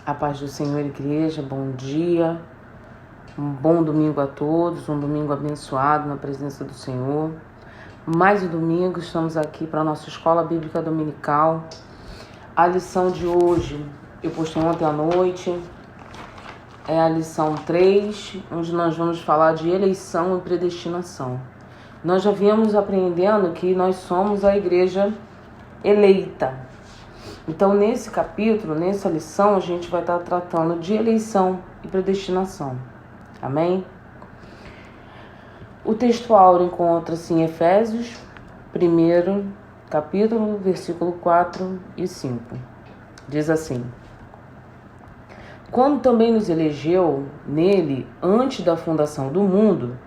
A paz do Senhor, igreja, bom dia, um bom domingo a todos, um domingo abençoado na presença do Senhor. Mais um domingo, estamos aqui para a nossa escola bíblica dominical. A lição de hoje, eu postei ontem à noite, é a lição 3, onde nós vamos falar de eleição e predestinação. Nós já viemos aprendendo que nós somos a igreja eleita. Então, nesse capítulo, nessa lição, a gente vai estar tratando de eleição e predestinação. Amém? O texto áureo encontra-se em Efésios, 1º capítulo, versículo 4 e 5. Diz assim: quando também nos elegeu nele antes da fundação do mundo,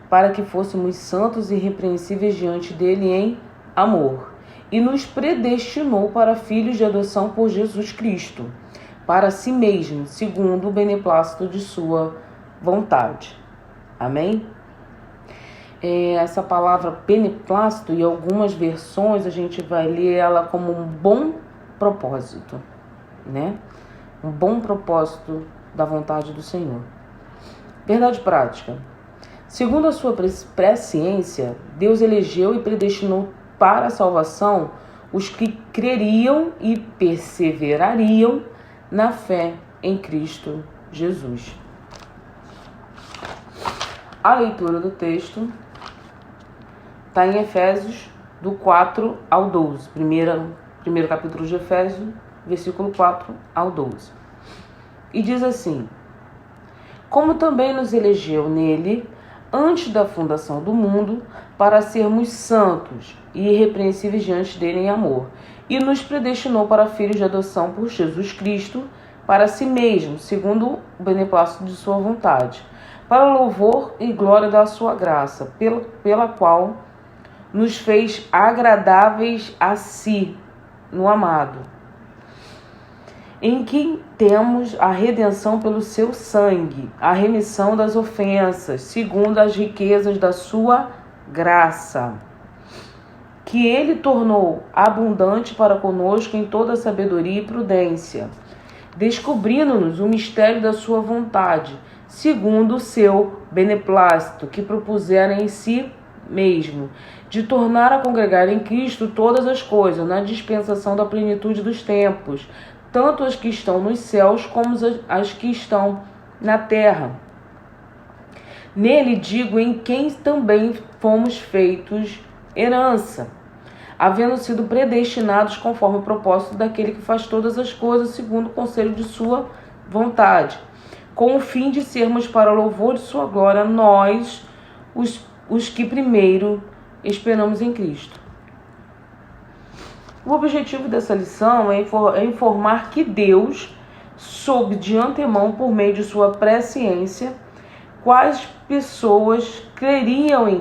para que fôssemos santos e irrepreensíveis diante dele em amor, e nos predestinou para filhos de adoção por Jesus Cristo, para si mesmo, segundo o beneplácito de sua vontade. Amém? Essa palavra beneplácito, em algumas versões, a gente vai ler ela como um bom propósito, né? Um bom propósito da vontade do Senhor. Verdade prática. Segundo a sua presciência, Deus elegeu e predestinou para a salvação os que creriam e perseverariam na fé em Cristo Jesus. A leitura do texto está em Efésios, do 4 ao 12. Primeiro capítulo de Efésios, versículo 4 ao 12. E diz assim: como também nos elegeu nele antes da fundação do mundo, para sermos santos e irrepreensíveis diante dele em amor, e nos predestinou para filhos de adoção por Jesus Cristo, para si mesmo, segundo o beneplácito de sua vontade, para o louvor e glória da sua graça, pela qual nos fez agradáveis a si, no amado, em que temos a redenção pelo seu sangue, a remissão das ofensas, segundo as riquezas da sua graça, que ele tornou abundante para conosco em toda sabedoria e prudência, descobrindo-nos o mistério da sua vontade, segundo o seu beneplácito, que propusera em si mesmo, de tornar a congregar em Cristo todas as coisas, na dispensação da plenitude dos tempos, tanto as que estão nos céus como as que estão na terra. Nele digo, em quem também fomos feitos herança, havendo sido predestinados conforme o propósito daquele que faz todas as coisas segundo o conselho de sua vontade, com o fim de sermos para o louvor de sua glória nós, os que primeiro esperamos em Cristo. O objetivo dessa lição é informar que Deus soube de antemão, por meio de sua presciência, quais pessoas creriam e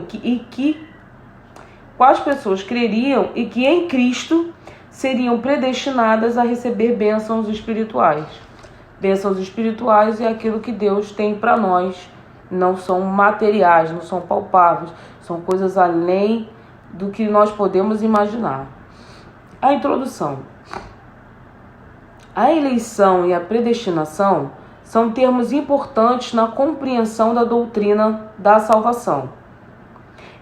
que em Cristo seriam predestinadas a receber bênçãos espirituais. Bênçãos espirituais é aquilo que Deus tem para nós. Não são materiais, não são palpáveis, são coisas além do que nós podemos imaginar. A introdução. A eleição e a predestinação são termos importantes na compreensão da doutrina da salvação.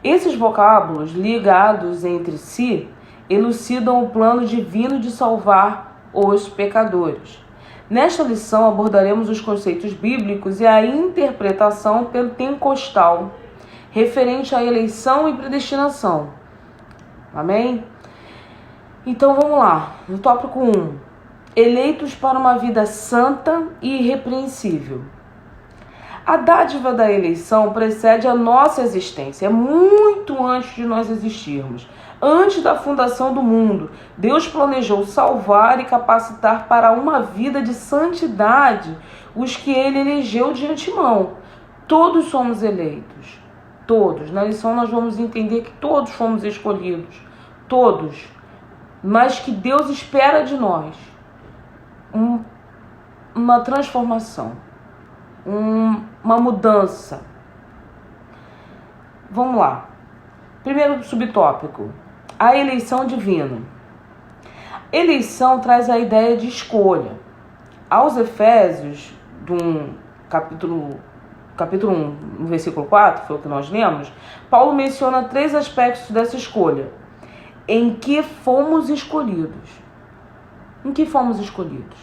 Esses vocábulos, ligados entre si, elucidam o plano divino de salvar os pecadores. Nesta lição abordaremos os conceitos bíblicos e a interpretação pentecostal referente à eleição e predestinação. Amém? Então vamos lá, no tópico 1, eleitos para uma vida santa e irrepreensível. A dádiva da eleição precede a nossa existência, muito antes de nós existirmos. Antes da fundação do mundo, Deus planejou salvar e capacitar para uma vida de santidade os que ele elegeu de antemão. Todos somos eleitos, todos. Na lição nós vamos entender que todos fomos escolhidos, todos. Mas que Deus espera de nós uma transformação, uma mudança. Vamos lá. Primeiro subtópico, a eleição divina. Eleição traz a ideia de escolha. Aos Efésios, do capítulo 1, no versículo 4, foi o que nós lemos, Paulo menciona 3 aspectos dessa escolha. Em que fomos escolhidos? Em que fomos escolhidos?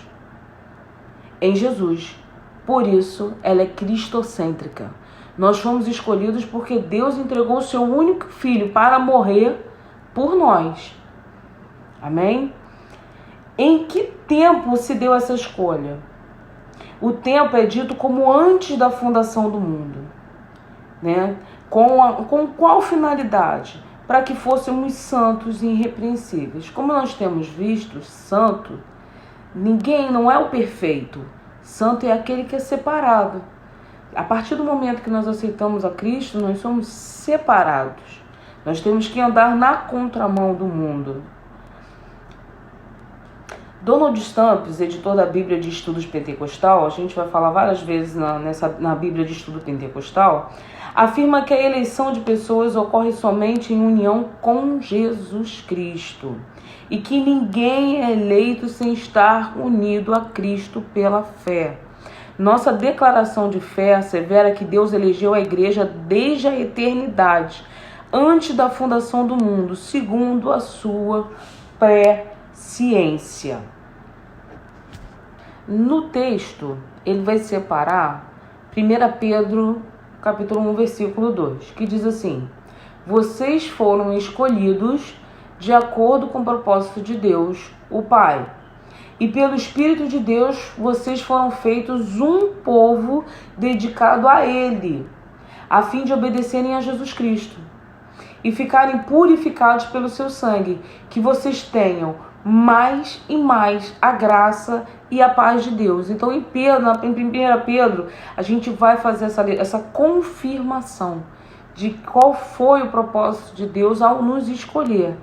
Em Jesus. Por isso, ela é cristocêntrica. Nós fomos escolhidos porque Deus entregou o seu único filho para morrer por nós. Amém? Em que tempo se deu essa escolha? O tempo é dito como antes da fundação do mundo, né? Com qual finalidade? Para que fôssemos santos e irrepreensíveis. Como nós temos visto, santo, ninguém não é o perfeito. Santo é aquele que é separado. A partir do momento que nós aceitamos a Cristo, nós somos separados. Nós temos que andar na contramão do mundo. Donald Stamps, editor da Bíblia de Estudos Pentecostal, a gente vai falar várias vezes na Bíblia de Estudo Pentecostal, afirma que a eleição de pessoas ocorre somente em união com Jesus Cristo e que ninguém é eleito sem estar unido a Cristo pela fé. Nossa declaração de fé assevera que Deus elegeu a igreja desde a eternidade, antes da fundação do mundo, segundo a sua presciência. No texto, ele vai separar 1 Pedro, capítulo 1, versículo 2, que diz assim: vocês foram escolhidos de acordo com o propósito de Deus, o Pai. E pelo Espírito de Deus, vocês foram feitos um povo dedicado a Ele, a fim de obedecerem a Jesus Cristo e ficarem purificados pelo seu sangue, que vocês tenham mais e mais a graça e a paz de Deus. Então, em 1 Pedro, a gente vai fazer essa confirmação de qual foi o propósito de Deus ao nos escolher.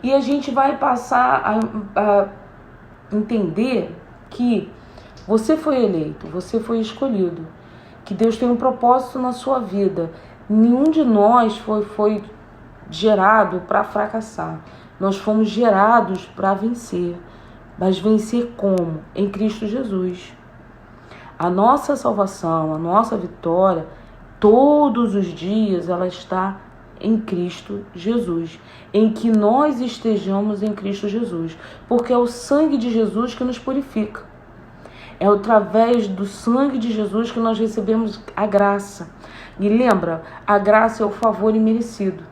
E a gente vai passar a entender que você foi eleito, você foi escolhido, que Deus tem um propósito na sua vida. Nenhum de nós foi gerado para fracassar. Nós fomos gerados para vencer. Mas vencer como? Em Cristo Jesus. A nossa salvação, a nossa vitória, todos os dias ela está em Cristo Jesus. Em que nós estejamos em Cristo Jesus. Porque é o sangue de Jesus que nos purifica. É através do sangue de Jesus que nós recebemos a graça. E lembra, a graça é o favor imerecido.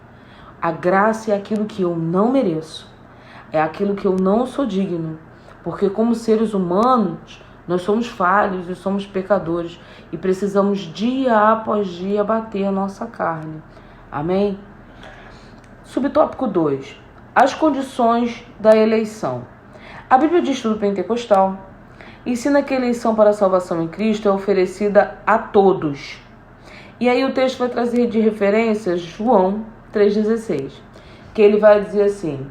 A graça é aquilo que eu não mereço. É aquilo que eu não sou digno. Porque como seres humanos, nós somos falhos e somos pecadores. E precisamos dia após dia bater a nossa carne. Amém? Subtópico 2. As condições da eleição. A Bíblia de Estudo Pentecostal ensina que a eleição para a salvação em Cristo é oferecida a todos. E aí o texto vai trazer de referência João 3,16, que ele vai dizer assim,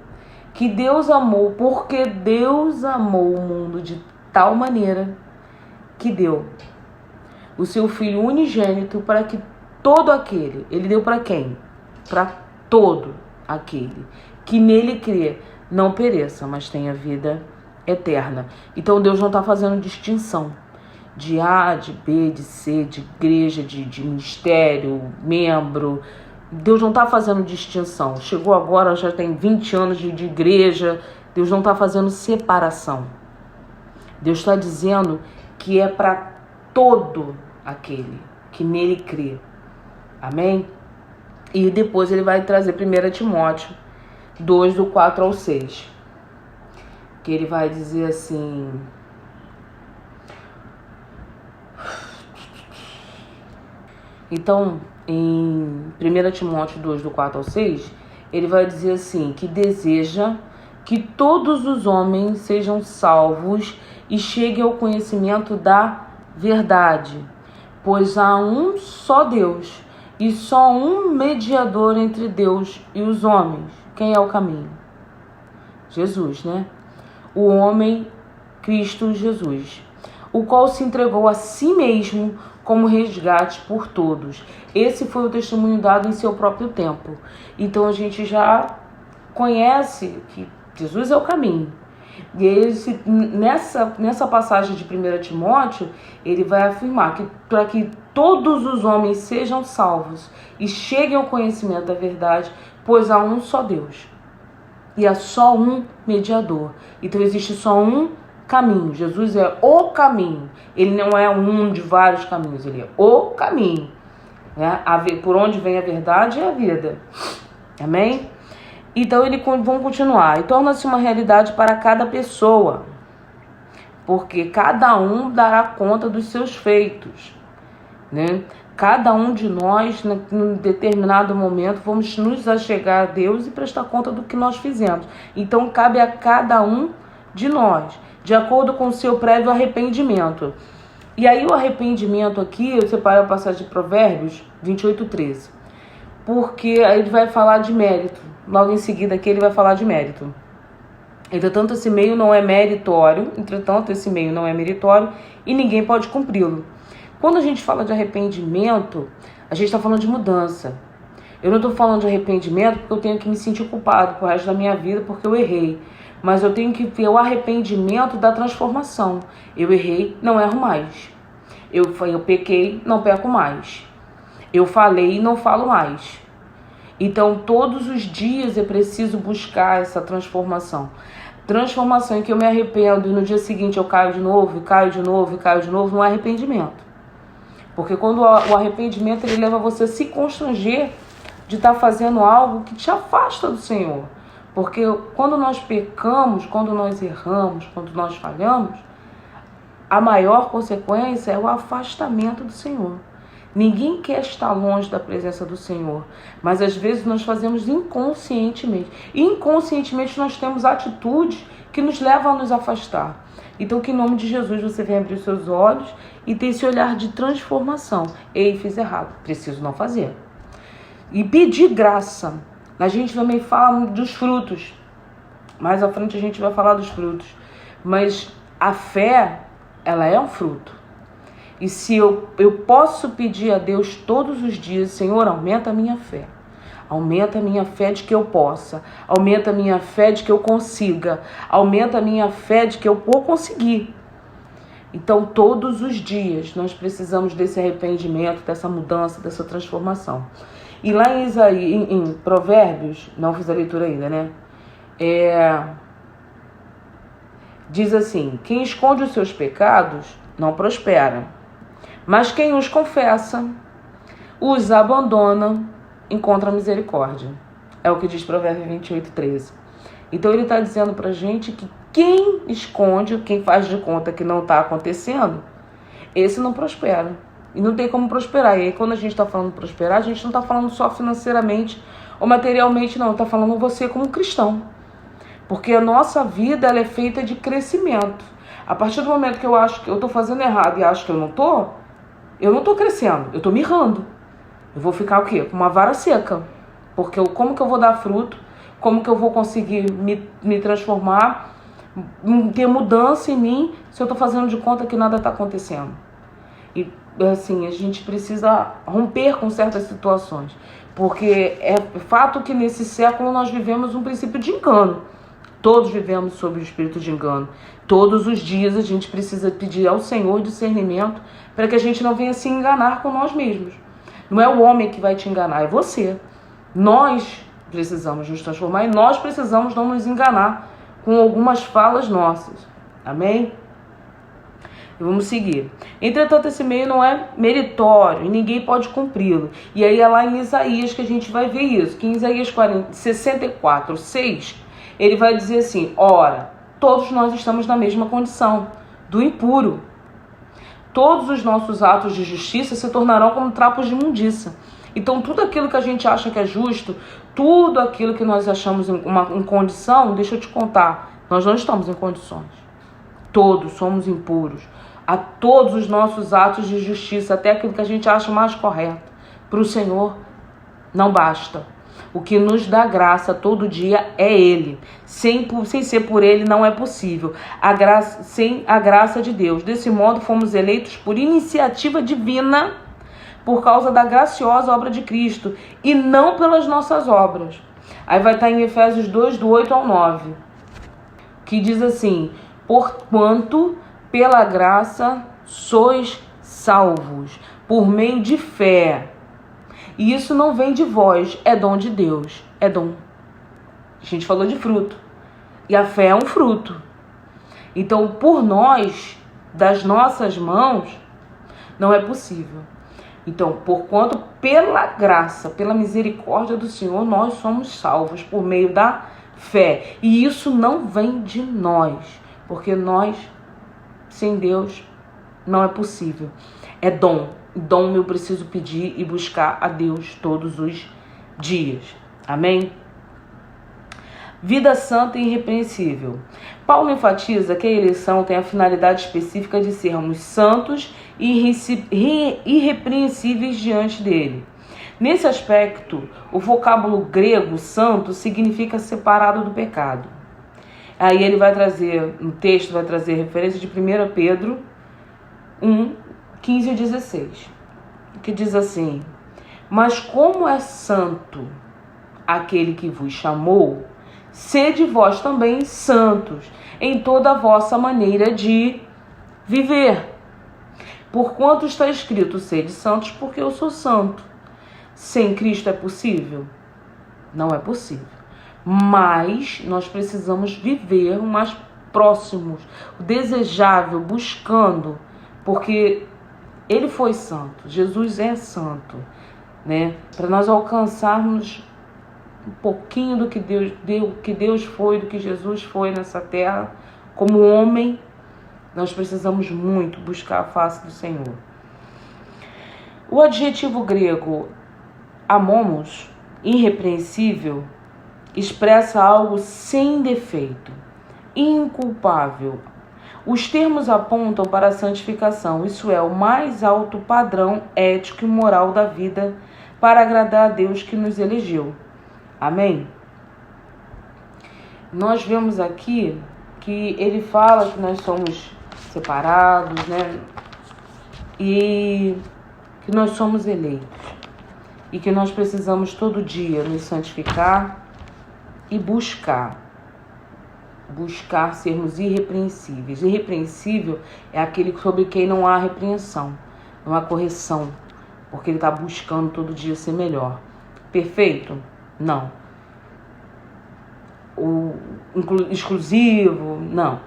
que Deus amou, porque Deus amou o mundo de tal maneira que deu o seu Filho unigênito para que todo aquele, ele deu para quem? Para todo aquele que nele crê, não pereça, mas tenha vida eterna. Então Deus não está fazendo distinção de A, de B, de C, de igreja, de ministério, membro. Deus não está fazendo distinção. Chegou agora, já tem 20 anos de igreja. Deus não está fazendo separação. Deus está dizendo que é para todo aquele que nele crê. Amém? E depois ele vai trazer 1 Timóteo 2, do 4 ao 6. Que ele vai dizer assim... Então, em 1 Timóteo 2, do 4 ao 6, ele vai dizer assim, que deseja que todos os homens sejam salvos e cheguem ao conhecimento da verdade, pois há um só Deus e só um mediador entre Deus e os homens. Quem é o caminho? Jesus, né? O homem, Cristo Jesus, o qual se entregou a si mesmo como resgate por todos. Esse foi o testemunho dado em seu próprio tempo. Então a gente já conhece que Jesus é o caminho. E aí, nessa passagem de 1 Timóteo, ele vai afirmar que para que todos os homens sejam salvos e cheguem ao conhecimento da verdade, pois há um só Deus e há só um mediador. Então existe só um caminho. Jesus é o caminho. Ele não é um de vários caminhos, ele é o caminho. Né? Por onde vem a verdade é a vida. Amém? Então vamos continuar. E torna-se uma realidade para cada pessoa, porque cada um dará conta dos seus feitos, né? Cada um de nós, em determinado momento, vamos nos achegar a Deus e prestar conta do que nós fizemos. Então cabe a cada um de nós, de acordo com o seu prévio arrependimento. E aí o arrependimento aqui, eu separei a passagem de Provérbios 28:13. Porque aí ele vai falar de mérito. Logo em seguida aqui ele vai falar de mérito. Entretanto, esse meio não é meritório. E ninguém pode cumpri-lo. Quando a gente fala de arrependimento, a gente está falando de mudança. Eu não estou falando de arrependimento porque eu tenho que me sentir culpado pro resto da minha vida porque eu errei. Mas eu tenho que ver o arrependimento da transformação. Eu errei, não erro mais. Eu pequei, não peco mais. Eu falei e não falo mais. Então, todos os dias é preciso buscar essa transformação. Transformação em que eu me arrependo e no dia seguinte eu caio de novo, não é arrependimento. Porque quando o arrependimento ele leva você a se constranger de estar fazendo algo que te afasta do Senhor. Porque quando nós pecamos, quando nós erramos, quando nós falhamos, a maior consequência é o afastamento do Senhor. Ninguém quer estar longe da presença do Senhor, mas às vezes nós fazemos inconscientemente. E inconscientemente nós temos atitudes que nos levam a nos afastar. Então que em nome de Jesus você venha abrir os seus olhos e ter esse olhar de transformação. Ei, fiz errado, preciso não fazer. E pedir graça. A gente também fala dos frutos. Mais à frente a gente vai falar dos frutos. Mas a fé, ela é um fruto. E se eu posso pedir a Deus todos os dias, Senhor, aumenta a minha fé. Aumenta a minha fé de que eu possa. Aumenta a minha fé de que eu consiga. Aumenta a minha fé de que eu vou conseguir. Então, todos os dias, nós precisamos desse arrependimento, dessa mudança, dessa transformação. E lá em Provérbios, não fiz a leitura ainda, né? Diz assim, quem esconde os seus pecados não prospera. Mas quem os confessa, os abandona, encontra misericórdia. É o que diz Provérbios 28:13. Então ele está dizendo para a gente que quem esconde, quem faz de conta que não está acontecendo, esse não prospera. E não tem como prosperar. E aí quando a gente está falando prosperar, a gente não está falando só financeiramente ou materialmente, não. Está falando você como cristão. Porque a nossa vida ela é feita de crescimento. A partir do momento que eu acho que eu estou fazendo errado e acho que eu não estou crescendo, eu estou mirrando. Eu vou ficar o quê? Com uma vara seca. Porque como que eu vou dar fruto? Como que eu vou conseguir me transformar, ter mudança em mim, se eu estou fazendo de conta que nada está acontecendo? E assim, a gente precisa romper com certas situações. Porque é fato que nesse século nós vivemos um princípio de engano. Todos vivemos sob o espírito de engano. Todos os dias a gente precisa pedir ao Senhor discernimento para que a gente não venha se enganar com nós mesmos. Não é o homem que vai te enganar, é você. Nós precisamos nos transformar e nós precisamos não nos enganar com algumas falas nossas. Amém? E vamos seguir. Entretanto, esse meio não é meritório e ninguém pode cumpri-lo. E aí é lá em Isaías que a gente vai ver isso. Que em Isaías 64:6, ele vai dizer assim, ora, todos nós estamos na mesma condição, do impuro. Todos os nossos atos de justiça se tornarão como trapos de imundícia. Então, tudo aquilo que a gente acha que é justo, tudo aquilo que nós achamos em condição, deixa eu te contar, nós não estamos em condições. Todos somos impuros. A todos os nossos atos de justiça, até aquilo que a gente acha mais correto, para o Senhor não basta. O que nos dá graça todo dia é Ele. Sem ser por Ele não é possível. Sem a graça de Deus. Desse modo fomos eleitos por iniciativa divina, por causa da graciosa obra de Cristo, e não pelas nossas obras. Aí vai estar em Efésios 2, do 8 ao 9. que diz assim: porquanto pela graça sois salvos, por meio de fé. E isso não vem de vós, é dom de Deus, é dom. A gente falou de fruto, e a fé é um fruto. Então, por nós, das nossas mãos, não é possível. Então, porquanto pela graça, pela misericórdia do Senhor, nós somos salvos por meio da fé. E isso não vem de nós, porque nós, sem Deus, não é possível. É dom. Dom eu preciso pedir e buscar a Deus todos os dias. Amém? Vida santa e irrepreensível. Paulo enfatiza que a eleição tem a finalidade específica de sermos santos e irrepreensíveis diante dele. Nesse aspecto, o vocábulo grego santo significa separado do pecado. Aí ele vai trazer, no texto vai trazer referência de 1 Pedro 1, 15 e 16, que diz assim: mas como é santo aquele que vos chamou, sede vós também santos em toda a vossa maneira de viver. Porquanto está escrito: sede santos, porque eu sou santo. Sem Cristo é possível? Não é possível. Mas nós precisamos viver o mais próximos, o desejável, buscando, porque ele foi santo, Jesus é santo, né? Para nós alcançarmos um pouquinho do que Deus foi, do que Jesus foi nessa terra, como homem, nós precisamos muito buscar a face do Senhor. O adjetivo grego amomos, irrepreensível, expressa algo sem defeito, inculpável. Os termos apontam para a santificação, isso é, o mais alto padrão ético e moral da vida para agradar a Deus que nos elegeu. Amém? Nós vemos aqui que ele fala que nós somos separados, né? E que nós somos eleitos. E que nós precisamos todo dia nos santificar e buscar sermos irrepreensíveis. Irrepreensível é aquele sobre quem não há repreensão, não há correção, porque ele está buscando todo dia ser melhor. Perfeito? Não. O exclusivo? Não.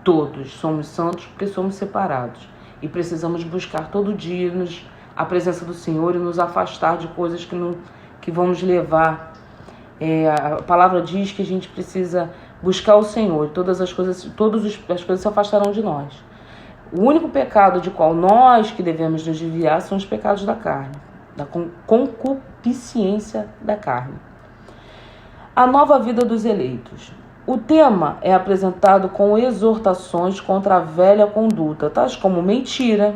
Todos somos santos porque somos separados e precisamos buscar todo dia a presença do Senhor e nos afastar de coisas que vão nos levar. A palavra diz que a gente precisa buscar o Senhor, todas as coisas se afastarão de nós. O único pecado de qual nós que devemos nos desviar são os pecados da carne, da concupiscência da carne. A nova vida dos eleitos. O tema é apresentado com exortações contra a velha conduta, tais como mentira,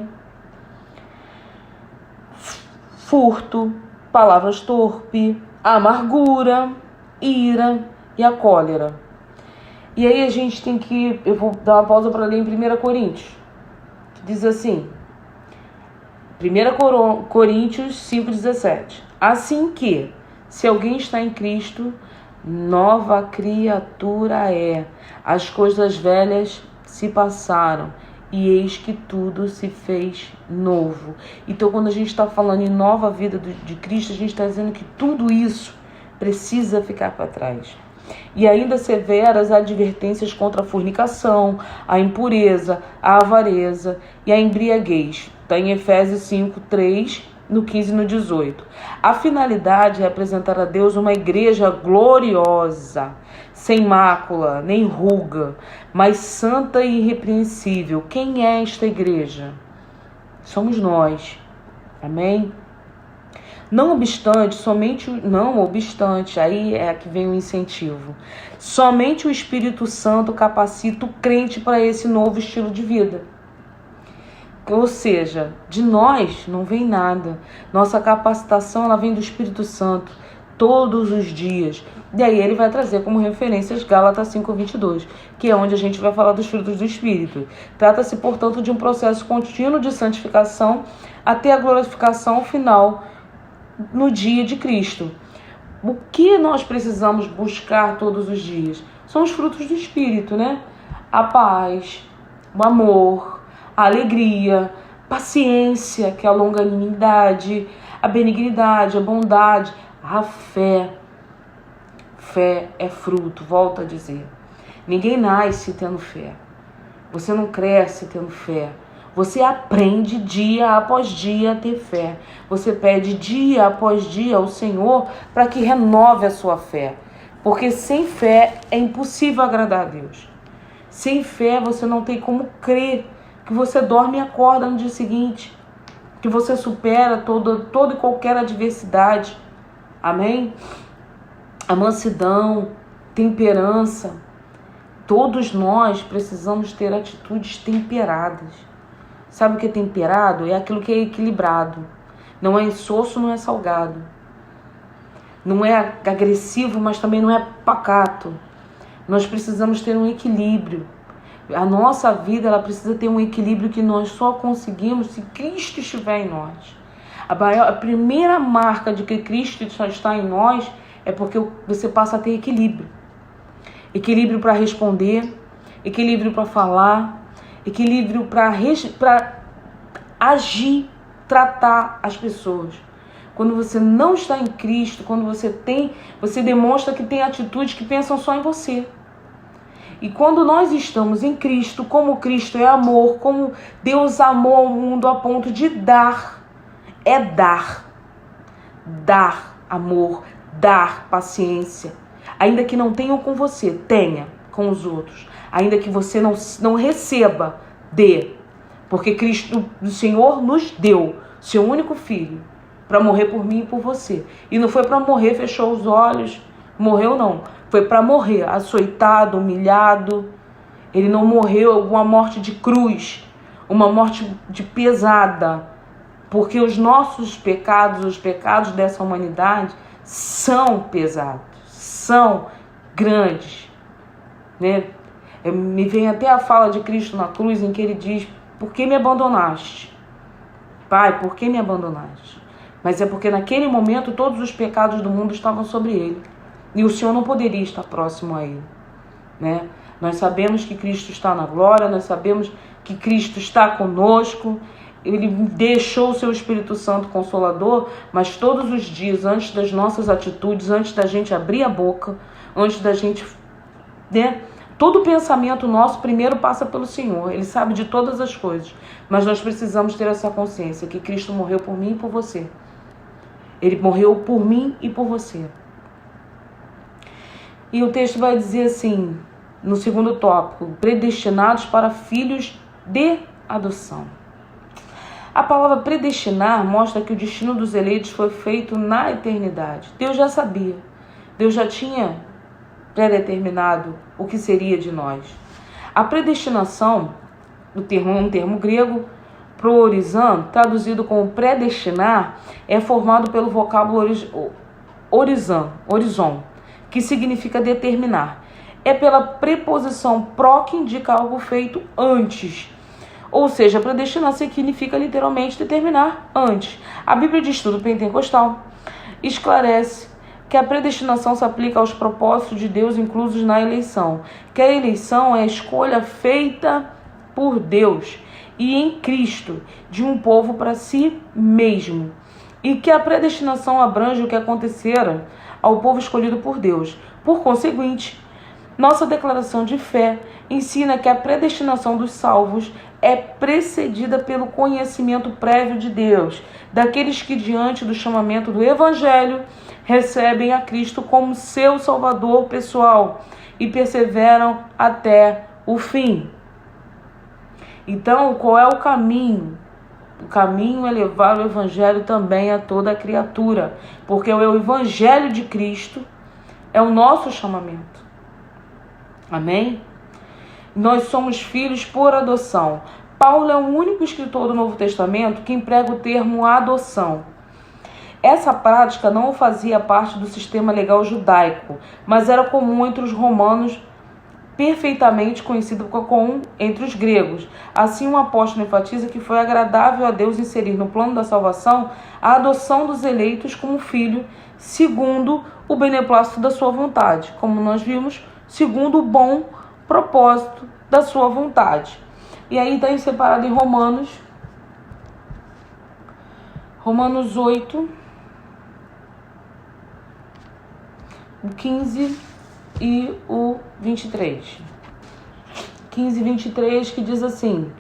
furto, palavras torpes, amargura, ira e a cólera. E aí a gente tem que... Eu vou dar uma pausa para ler em 1 Coríntios. Que diz assim... 1 Coríntios 5,17. Assim que, se alguém está em Cristo, nova criatura é. As coisas velhas se passaram e eis que tudo se fez novo. Então, quando a gente está falando em nova vida de Cristo, a gente está dizendo que tudo isso precisa ficar para trás. E ainda severas advertências contra a fornicação, a impureza, a avareza e a embriaguez. Está em Efésios 5, 3, no 15 e no 18. A finalidade é apresentar a Deus uma igreja gloriosa, sem mácula, nem ruga, mas santa e irrepreensível. Quem é esta igreja? Somos nós. Amém? Não obstante, aí é que vem o incentivo. Somente o Espírito Santo capacita o crente para esse novo estilo de vida. Ou seja, de nós não vem nada. Nossa capacitação ela vem do Espírito Santo todos os dias. E aí ele vai trazer como referências Gálatas 5:22, que é onde a gente vai falar dos frutos do Espírito. Trata-se, portanto, de um processo contínuo de santificação até a glorificação final no dia de Cristo. O que nós precisamos buscar todos os dias? são os frutos do Espírito, né? A paz, o amor, a alegria, paciência, que é a longanimidade, a benignidade, a bondade, a fé. Fé é fruto, volto a dizer. Ninguém nasce tendo fé. Você não cresce tendo fé. Você aprende dia após dia a ter fé. Você pede dia após dia ao Senhor para que renove a sua fé. Porque sem fé é impossível agradar a Deus. Sem fé você não tem como crer que você dorme e acorda no dia seguinte. Que você supera toda e qualquer adversidade. Amém? A mansidão, temperança. Todos nós precisamos ter atitudes temperadas. Sabe o que é temperado? É aquilo que é equilibrado. Não é insosso, não é salgado. Não é agressivo, mas também não é pacato. Nós precisamos ter um equilíbrio. A nossa vida ela precisa ter um equilíbrio que nós só conseguimos se Cristo estiver em nós. A primeira marca de que Cristo está em nós é porque você passa a ter equilíbrio. Equilíbrio para responder, equilíbrio para falar, equilíbrio para agir, tratar as pessoas. Quando você não está em Cristo, quando você demonstra que tem atitudes que pensam só em você. E quando nós estamos em Cristo, como Cristo é amor, como Deus amou ao mundo a ponto de dar, é dar. Dar amor, dar paciência. Ainda que não tenham com você, tenha com os outros. Ainda que você não receba, dê. Porque Cristo, o Senhor, nos deu seu único filho para morrer por mim e por você. E não foi para morrer, fechou os olhos, morreu não. Foi para morrer, açoitado, humilhado. Ele não morreu uma morte de cruz, uma morte de pesada. Porque os nossos pecados, os pecados dessa humanidade, são pesados, são grandes. Né? Me vem até a fala de Cristo na cruz, em que ele diz: por que me abandonaste? Pai, por que me abandonaste? Mas é porque naquele momento todos os pecados do mundo estavam sobre ele. E o Senhor não poderia estar próximo a ele. Né? Nós sabemos que Cristo está na glória, nós sabemos que Cristo está conosco. Ele deixou o seu Espírito Santo Consolador, mas todos os dias, antes das nossas atitudes, antes da gente abrir a boca, antes da gente... Né? Todo pensamento nosso primeiro passa pelo Senhor. Ele sabe de todas as coisas. Mas nós precisamos ter essa consciência que Cristo morreu por mim e por você. Ele morreu por mim e por você. E o texto vai dizer assim, no segundo tópico: predestinados para filhos de adoção. A palavra predestinar mostra que o destino dos eleitos foi feito na eternidade. Deus já sabia. Deus já tinha pré-determinado o que seria de nós. A predestinação, um termo grego, prorizan, traduzido como predestinar, é formado pelo vocábulo horizon, que significa determinar. É pela preposição pró que indica algo feito antes. Ou seja, a predestinação significa literalmente determinar antes. A Bíblia de Estudo Pentecostal esclarece que a predestinação se aplica aos propósitos de Deus inclusos na eleição, que a eleição é a escolha feita por Deus e em Cristo de um povo para si mesmo, e que a predestinação abrange o que acontecera ao povo escolhido por Deus. Por conseguinte, nossa declaração de fé ensina que a predestinação dos salvos é precedida pelo conhecimento prévio de Deus, daqueles que, diante do chamamento do Evangelho, recebem a Cristo como seu Salvador pessoal e perseveram até o fim. Então, qual é o caminho? O caminho é levar o Evangelho também a toda a criatura, porque o Evangelho de Cristo é o nosso chamamento. Amém? Nós somos filhos por adoção. Paulo é o único escritor do Novo Testamento que emprega o termo adoção. Essa prática não fazia parte do sistema legal judaico, mas era comum entre os romanos, perfeitamente conhecido entre os gregos. Assim, o apóstolo enfatiza que foi agradável a Deus inserir no plano da salvação a adoção dos eleitos como filho, segundo o beneplácito da sua vontade, como nós vimos segundo o bom propósito da sua vontade. E aí está separado em Romanos 8, o 15 e o 23. 15 e 23, que diz assim: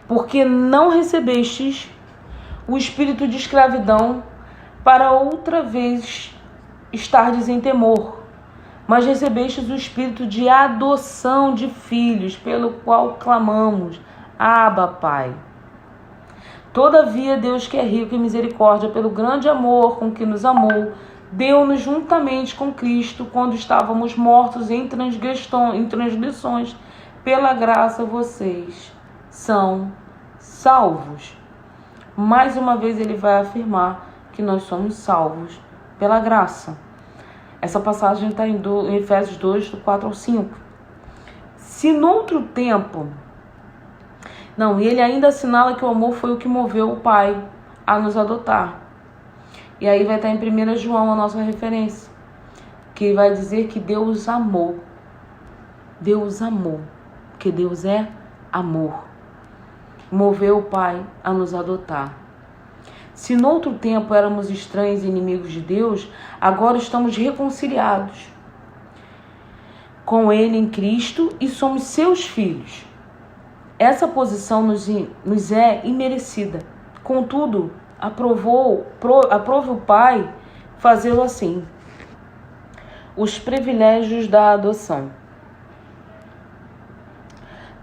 porque não recebestes o espírito de escravidão para outra vez estardes em temor, mas recebestes o espírito de adoção de filhos, pelo qual clamamos, Abba, Pai. Todavia, Deus, que é rico em misericórdia, pelo grande amor com que nos amou, deu-nos juntamente com Cristo, quando estávamos mortos em transgressões, pela graça vocês são salvos. Mais uma vez ele vai afirmar que nós somos salvos pela graça. Essa passagem está em Efésios 2, do 4 ao 5. Se noutro tempo... Não, e ele ainda assinala que o amor foi o que moveu o Pai a nos adotar. E aí vai estar em 1 João a nossa referência, que vai dizer que Deus amou. Deus amou, porque Deus é amor. Moveu o Pai a nos adotar. Se noutro tempo éramos estranhos e inimigos de Deus, agora estamos reconciliados com Ele em Cristo e somos seus filhos. Essa posição nos é imerecida. Contudo, aprove o Pai fazê-lo assim. Os privilégios da adoção.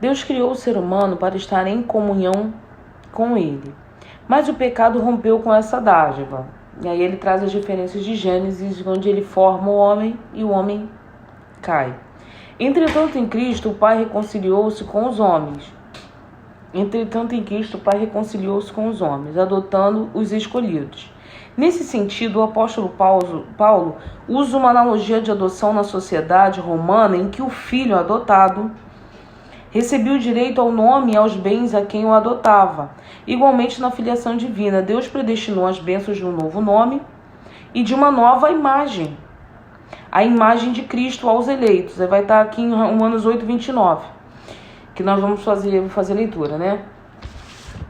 Deus criou o ser humano para estar em comunhão com Ele. Mas o pecado rompeu com essa dádiva. E aí ele traz as diferenças de Gênesis, onde ele forma o homem e o homem cai. Entretanto, em Cristo, o Pai reconciliou-se com os homens. Adotando os escolhidos. Nesse sentido, o apóstolo Paulo usa uma analogia de adoção na sociedade romana em que o filho adotado recebia o direito ao nome e aos bens a quem o adotava. Igualmente, na filiação divina, Deus predestinou as bênçãos de um novo nome e de uma nova imagem. A imagem de Cristo aos eleitos. Vai estar aqui em Romanos 8, 29, que nós vamos fazer leitura, né?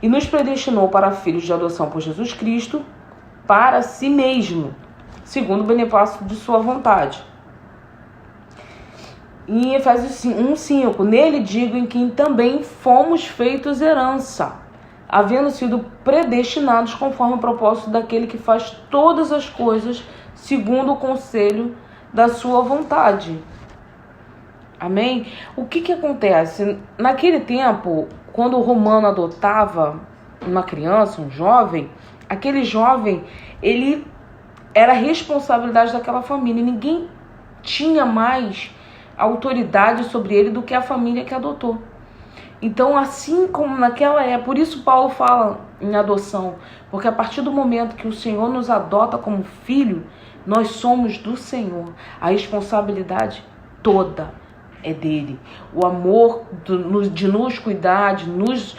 E nos predestinou para filhos de adoção por Jesus Cristo, para si mesmo, segundo o beneplácito de sua vontade. Em Efésios 1:5, nele digo em quem também fomos feitos herança, havendo sido predestinados conforme o propósito daquele que faz todas as coisas segundo o conselho da sua vontade. Amém? O que acontece? Naquele tempo, quando o romano adotava uma criança, um jovem, aquele jovem, ele era responsabilidade daquela família. Ninguém tinha mais autoridade sobre ele do que a família que adotou. Então, assim como naquela época, por isso Paulo fala em adoção, porque a partir do momento que o Senhor nos adota como filho, nós somos do Senhor. A responsabilidade toda é dele. O amor de nos cuidar, de nos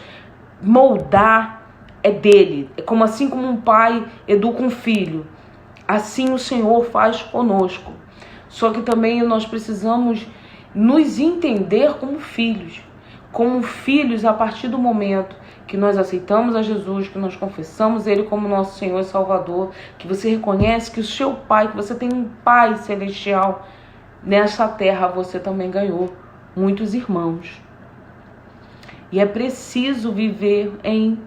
moldar é dele. É como assim como um pai educa um filho, assim o Senhor faz conosco. Só que também nós precisamos nos entender como filhos. Como filhos a partir do momento que nós aceitamos a Jesus, que nós confessamos Ele como nosso Senhor e Salvador, que você reconhece que o seu Pai, que você tem um Pai celestial, nessa terra você também ganhou muitos irmãos. E é preciso viver em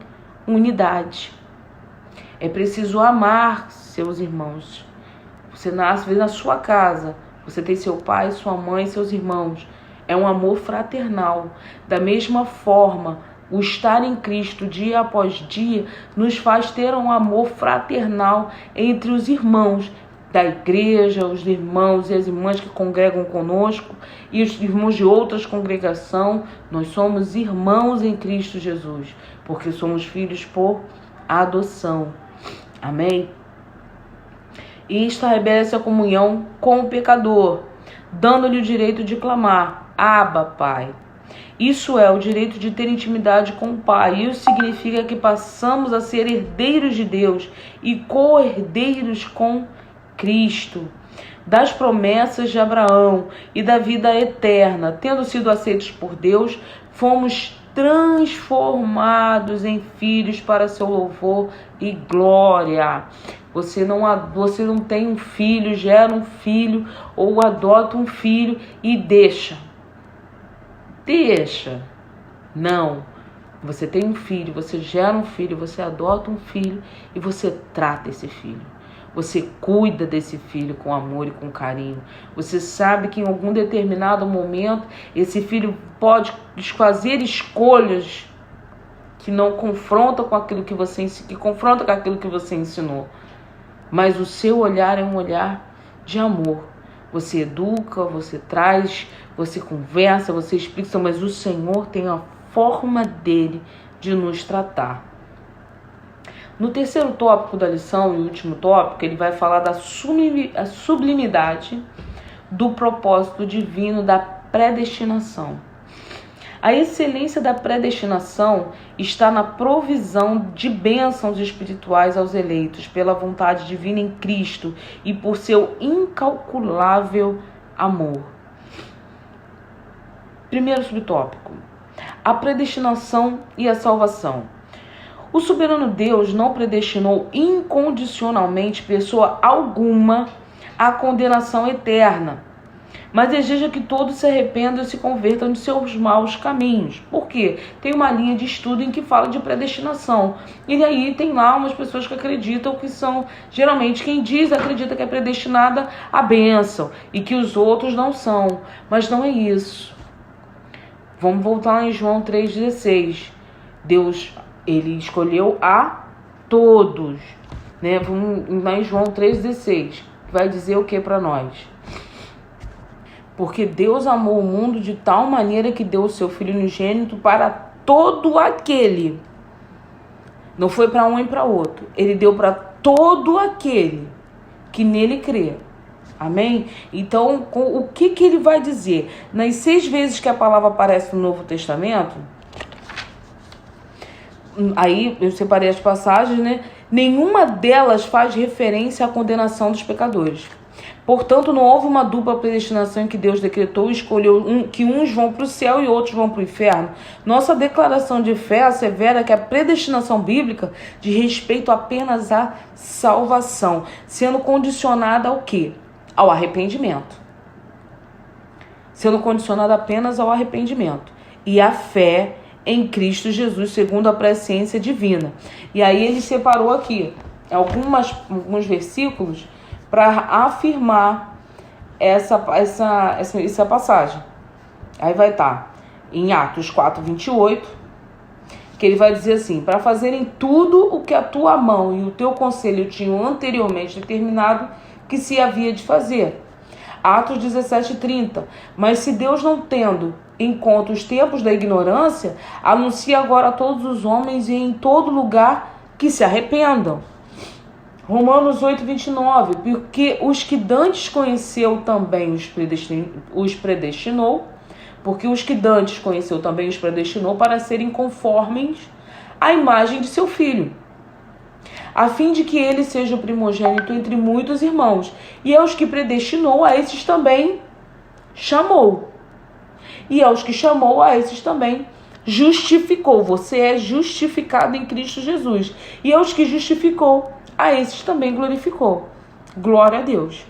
unidade. É preciso amar seus irmãos. Você nasce na sua casa, você tem seu pai, sua mãe, seus irmãos. É um amor fraternal. Da mesma forma, o estar em Cristo dia após dia nos faz ter um amor fraternal entre os irmãos da igreja, os irmãos e as irmãs que congregam conosco e os irmãos de outras congregações. Nós somos irmãos em Cristo Jesus, porque somos filhos por adoção. Amém? E estabelece a comunhão com o pecador, dando-lhe o direito de clamar, Abba, Pai. Isso é o direito de ter intimidade com o Pai. Isso significa que passamos a ser herdeiros de Deus e co-herdeiros com Cristo. das promessas de Abraão e da vida eterna, tendo sido aceitos por Deus, fomos transformados em filhos para seu louvor e glória. Você não tem um filho, gera um filho ou adota um filho e deixa. Não. Você tem um filho, você gera um filho, você adota um filho e você trata esse filho. Você cuida desse filho com amor e com carinho. Você sabe que em algum determinado momento esse filho pode fazer escolhas que não confrontam com aquilo que você ensinou. Mas o seu olhar é um olhar de amor. Você educa, você traz, você conversa, você explica, mas o Senhor tem a forma dele de nos tratar. No terceiro tópico da lição e último tópico, ele vai falar da sublimidade do propósito divino da predestinação. A excelência da predestinação está na provisão de bênçãos espirituais aos eleitos pela vontade divina em Cristo e por seu incalculável amor. Primeiro subtópico: a predestinação e a salvação. O soberano Deus não predestinou incondicionalmente pessoa alguma à condenação eterna, mas deseja que todos se arrependam e se convertam de seus maus caminhos. Por quê? Tem uma linha de estudo em que fala de predestinação. E aí tem lá umas pessoas que acreditam que são, geralmente quem acredita que é predestinada à bênção e que os outros não são. Mas não é isso. Vamos voltar lá em João 3,16. Deus, ele escolheu a todos. Né? Vamos lá em João 3,16. Vai dizer o que para nós? Porque Deus amou o mundo de tal maneira que deu o seu Filho unigênito para todo aquele. Não foi para um e para outro. Ele deu para todo aquele que nele crê. Amém? Então, o que ele vai dizer? Nas 6 vezes que a palavra aparece no Novo Testamento, aí eu separei as passagens, né? Nenhuma delas faz referência à condenação dos pecadores. Portanto, não houve uma dupla predestinação em que Deus decretou e escolheu que uns vão para o céu e outros vão para o inferno. Nossa declaração de fé assevera que a predestinação bíblica diz respeito apenas à salvação, sendo condicionada ao quê? Ao arrependimento. Sendo condicionada apenas ao arrependimento. E à fé em Cristo Jesus, segundo a presciência divina. E aí ele separou aqui alguns versículos para afirmar essa passagem. Aí vai estar em Atos 4:28, que ele vai dizer assim: para fazerem tudo o que a tua mão e o teu conselho tinham anteriormente determinado que se havia de fazer. Atos 17:30, mas se Deus, não tendo em conta os tempos da ignorância, anuncia agora a todos os homens e em todo lugar que se arrependam. Romanos 8:29, porque os que dantes conheceu também os predestinou, para serem conformes à imagem de seu Filho, a fim de que ele seja o primogênito entre muitos irmãos. E aos que predestinou, a esses também chamou. E aos que chamou, a esses também justificou. Você é justificado em Cristo Jesus. E aos que justificou, a esses também glorificou. Glória a Deus.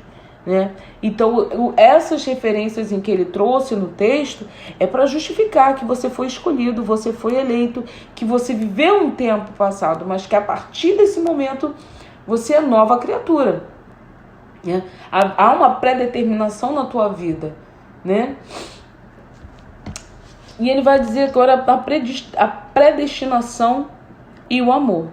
Né? Então, essas referências em que ele trouxe no texto é para justificar que você foi escolhido, você foi eleito, que você viveu um tempo passado, mas que a partir desse momento você é nova criatura. Né? Há uma predeterminação na tua vida. Né? E ele vai dizer agora a predestinação e o amor.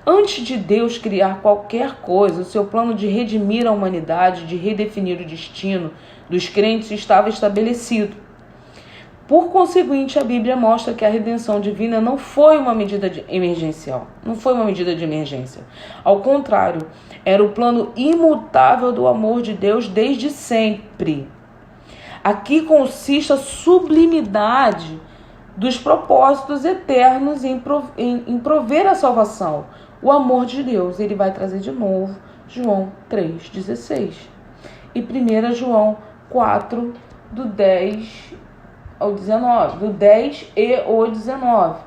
Antes de Deus criar qualquer coisa, o seu plano de redimir a humanidade, de redefinir o destino dos crentes estava estabelecido. Por conseguinte, a Bíblia mostra que a redenção divina não foi uma medida emergencial. Não foi uma medida de emergência. Ao contrário, era o plano imutável do amor de Deus desde sempre. Aqui consiste a sublimidade dos propósitos eternos em prover a salvação. O amor de Deus, ele vai trazer de novo João 3,16. e 1 João 4, do 10 ao 19, do 10 e o 19.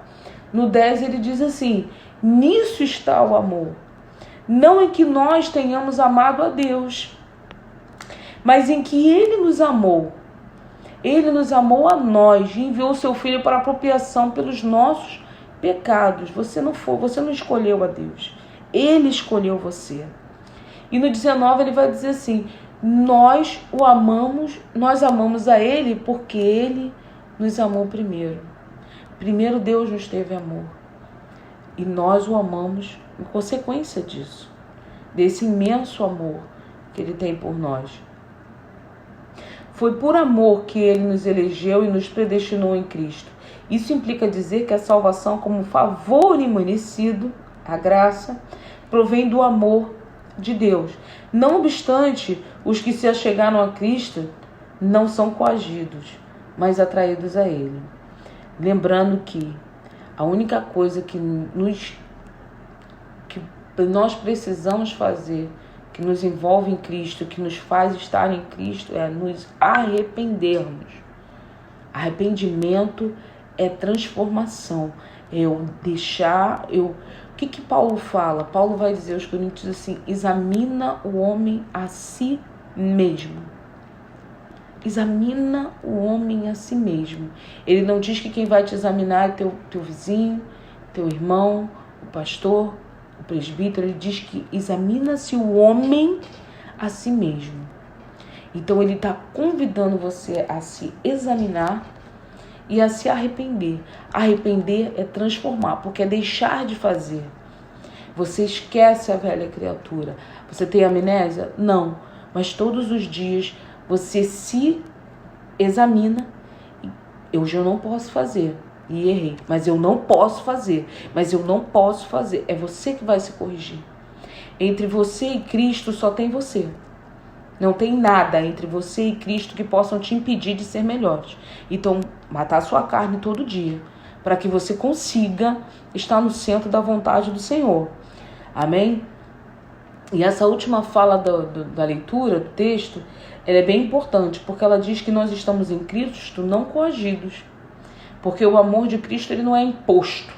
No 10 ele diz assim: nisso está o amor, não em que nós tenhamos amado a Deus, mas em que Ele nos amou. Ele nos amou a nós e enviou seu Filho para a apropriação pelos nossos pecados. Você não escolheu a Deus. Ele escolheu você. E no 19 ele vai dizer assim: nós amamos a Ele porque Ele nos amou primeiro. Primeiro Deus nos teve amor. E nós o amamos em consequência disso, desse imenso amor que Ele tem por nós. Foi por amor que Ele nos elegeu e nos predestinou em Cristo. Isso implica dizer que a salvação, como favor imerecido, a graça, provém do amor de Deus. Não obstante, os que se achegaram a Cristo não são coagidos, mas atraídos a Ele. Lembrando que a única coisa que nós precisamos fazer, que nos envolve em Cristo, que nos faz estar em Cristo, é nos arrependermos. Arrependimento é transformação. O que Paulo fala? Paulo vai dizer aos Coríntios assim: examina o homem a si mesmo. Examina o homem a si mesmo. Ele não diz que quem vai te examinar é teu vizinho, teu irmão, o pastor, o presbítero. Ele diz que examina-se o homem a si mesmo. Então ele está convidando você a se examinar e a se arrepender. Arrepender é transformar, porque é deixar de fazer. Você esquece a velha criatura. Você tem amnésia? Não. Mas todos os dias você se examina. Hoje eu não posso fazer. E errei. Mas eu não posso fazer. Mas eu não posso fazer. É você que vai se corrigir. Entre você e Cristo só tem você. Não tem nada entre você e Cristo que possam te impedir de ser melhores. Então, matar a sua carne todo dia, para que você consiga estar no centro da vontade do Senhor. Amém? E essa última fala da leitura, do texto, ela é bem importante, porque ela diz que nós estamos em Cristo não coagidos. Porque o amor de Cristo ele não é imposto.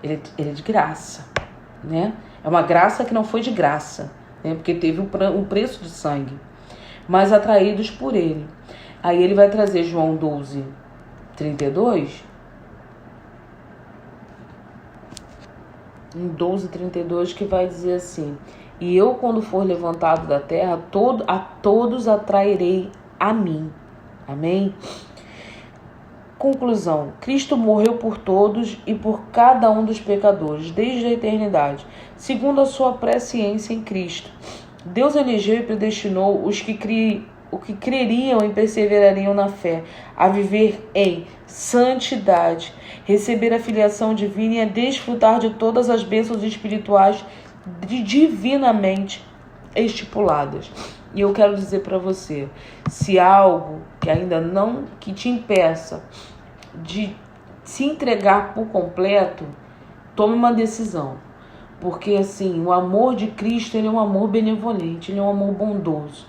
Ele é de graça. Né? É uma graça que não foi de graça. Porque teve um preço de sangue, mas atraídos por Ele. Aí ele vai trazer João 12, 32. Em 12, 32, que vai dizer assim: e eu, quando for levantado da terra, a todos atrairei a mim. Amém? Conclusão: Cristo morreu por todos e por cada um dos pecadores, desde a eternidade, segundo a sua presciência em Cristo. Deus elegeu e predestinou os que creriam e perseverariam na fé, a viver em santidade, receber a filiação divina e a desfrutar de todas as bênçãos espirituais divinamente estipuladas. E eu quero dizer para você, se algo que ainda não, que te impeça de se entregar por completo, tome uma decisão. Porque assim, o amor de Cristo, ele é um amor benevolente, ele é um amor bondoso.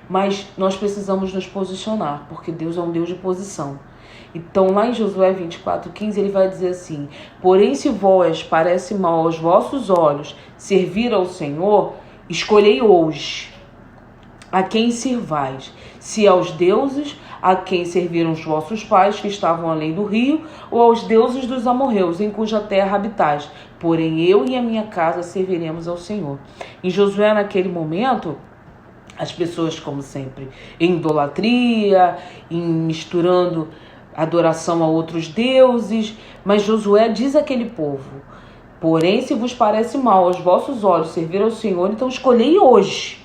Mas nós precisamos nos posicionar, porque Deus é um Deus de posição. Então lá em Josué 24:15 ele vai dizer assim: porém se vós parece mal aos vossos olhos servir ao Senhor, escolhei hoje a quem servais, se aos deuses a quem serviram os vossos pais que estavam além do rio, ou aos deuses dos amorreus, em cuja terra habitais. Porém eu e a minha casa serviremos ao Senhor. Em Josué, naquele momento, as pessoas, como sempre, em idolatria, misturando adoração a outros deuses, mas Josué diz àquele povo: porém se vos parece mal aos vossos olhos servir ao Senhor, então escolhei hoje.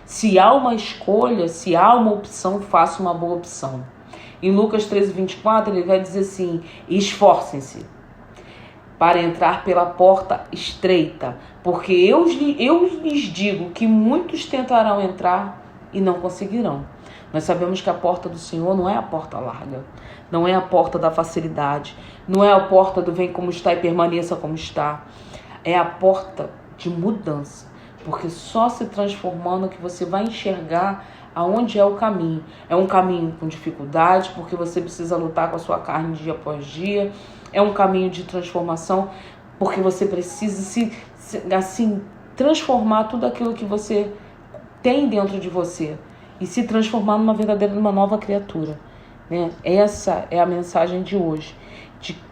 Se há uma escolha, se há uma opção, faça uma boa opção. Em Lucas 13:24, ele vai dizer assim: esforcem-se para entrar pela porta estreita, porque eu lhes digo que muitos tentarão entrar e não conseguirão. Nós sabemos que a porta do Senhor não é a porta larga, não é a porta da facilidade, não é a porta do vem como está e permaneça como está. É a porta de mudança. porque só se transformando que você vai enxergar aonde é o caminho. É um caminho com dificuldade, porque você precisa lutar com a sua carne dia após dia. É um caminho de transformação, porque você precisa assim, transformar tudo aquilo que você tem dentro de você e se transformar numa nova criatura, né? Essa é a mensagem de hoje,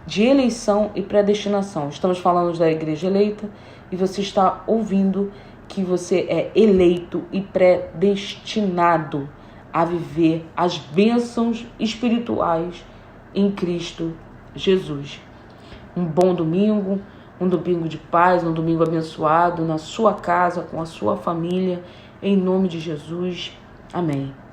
de eleição e predestinação. Estamos falando da igreja eleita e você está ouvindo que você é eleito e predestinado a viver as bênçãos espirituais em Cristo Jesus. Um bom domingo, um domingo de paz, um domingo abençoado na sua casa, com a sua família, em nome de Jesus. Amém.